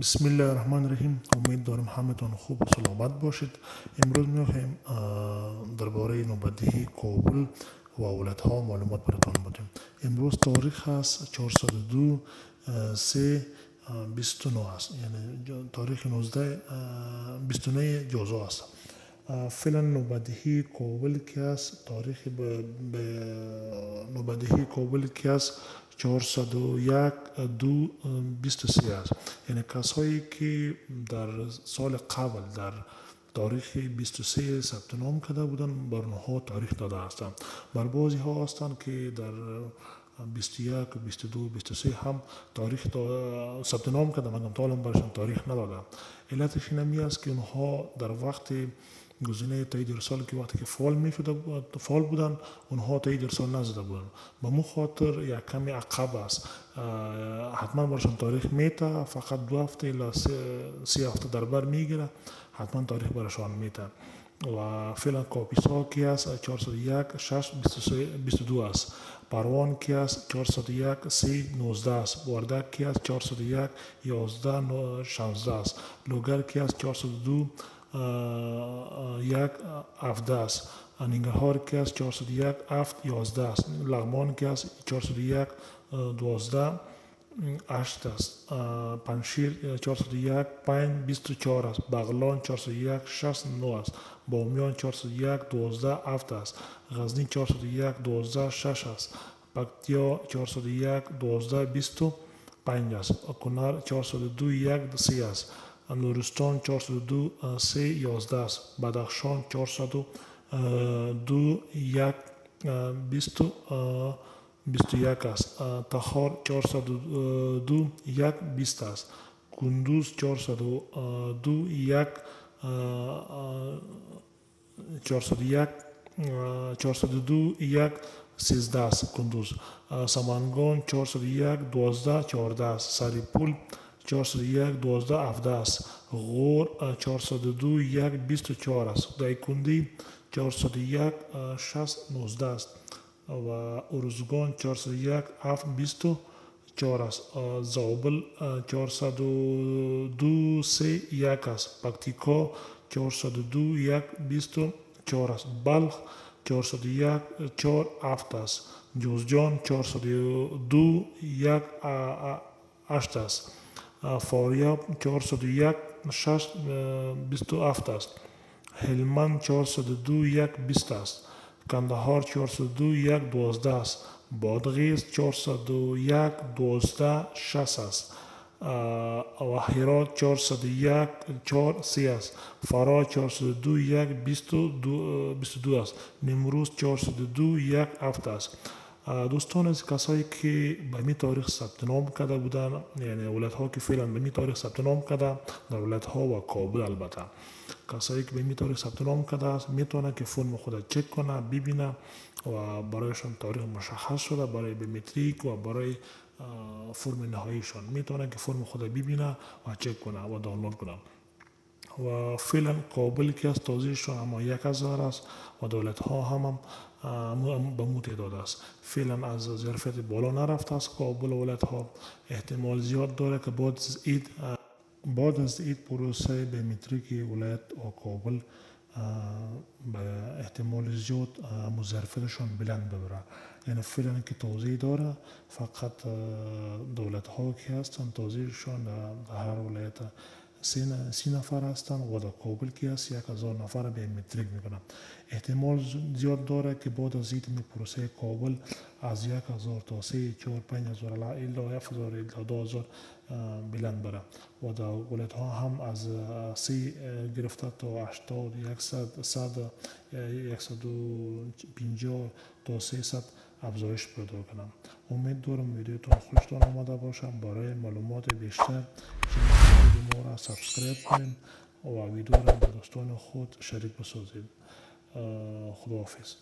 بسم الله الرحمن الرحیم. امید دارم همتون خوب و سلامت باشید. امروز میخوایم درباره نوبدهی کابل و ولایت‌ها معلومات براتون بدیم. امروز تاریخ است 402 3 29 است، یعنی تاریخ 29 جوزا است. فعلا نوبدهی کابل که است، تاریخ به نوبدهی کابل که است 401 2 23 است. یعنی کسایی که در سال قبل در تاریخ 23 ثبت نام کرده بودند بر اونها تاریخ داده هستند. بر بعضی ها هستند که در 21 22 23 هم تاریخ ثبت نام کرده مگر تا الان برشان تاریخ نداده. علتش این است که اونها در وقت گزینه تایید ارسال که وقتی که فعال بودن اونها تایید ارسال نزده بودن، به مو خاطر یک کمی عقب است. حتما برشان تاریخ میته، فقط 2 هفته الی 3 هفته در بر میگیره، حتما تاریخ برشان میته. و فعلا کاپیس ها کی است 401 6 22 است. پروان کی است 401 3 19 است. وردک کی است 401 11 16 است. لوگر کی است 402 1 17 است. ننگرهار کی است 401 7 11 است. لغمان کی است 401 12 8 است. پنشیر 401 5 24 است. بغلان 401 6 9 است. بامیان 401 12 7 است. غزنی 401 12 6 است. پکتیا 401 12 25 است. کنر 402 1 3 است. نورستان 402 3 11 است. بدخشان 402 1 21 است. تخار 402 1 20 است. کندوز 402 1 13 است. کندوز. سمنگان 401 12 14 است. سریپول 401 12 17 است. غور 402 1 24 است. دایکندی 401 6 19 است. و ارزگان 401 7 24 است. زابل 402 3 1 است. پکتیکا 402 1 24 است. بلخ 401 4 7 است. جوزجان 402 1 8 است. فاریاب 401 6 27 است. هلمند 402 1 20 است. کندهار 402 1 12 است. بادغیس 401 12 6 است. و هرات 401 4 3 است. فرا 402 1 22 است. نیمروز 402 1 7 است. دوستان، از کسایی که به می تاریخ ثبت نام کرده بودن، یعنی ولایت ها که فعلا به می تاریخ ثبت نام کرده در ولایت ها و کابل، البته کسایی که به می تاریخ ثبت نام کرده است میتونه که فرم خود چک کنه، ببینه و برایشان تاریخ مشخص شده برای بیومتریک و برای فرم نهاییشان میتونه که فرم خود ببینه و چک کنه و دانلود کنه. و فعلا کابل که از توضیحشان اما 1000 است و دولت ها هم به مو تعداد است. فعلا از ظرفیت بالا نرفته است کابل و ولایت ها. احتمال زیاد داره که بعد از عید پروسه بیومتریک ولایت و کابل به احتمال زیاد ظرفیتشان بلند ببره. یعنی فعلا که توضیح داره، فقط دولت ها که هستند توضیحشان در هر ولایت 30 نفر هستند و در کابل که هست 1000 نفر بیومتریک میکنند. احتمال زیاد داره که بعد از عید پروسه کابل از 1000 تا 3 4 5000 الی 7000 الی 2000 بلند بره و در ولایت ها هم از 30 گرفته تا 80 100 100 150 تا 300 افزایش پیدا کنم. امید دارم ویدیوتون خوشتون آمده باشه. برای معلومات بیشتر چنل ما را سابسکرایب کنید و ویدیو را با دوستان خود شریک بسازید. خداحافظ.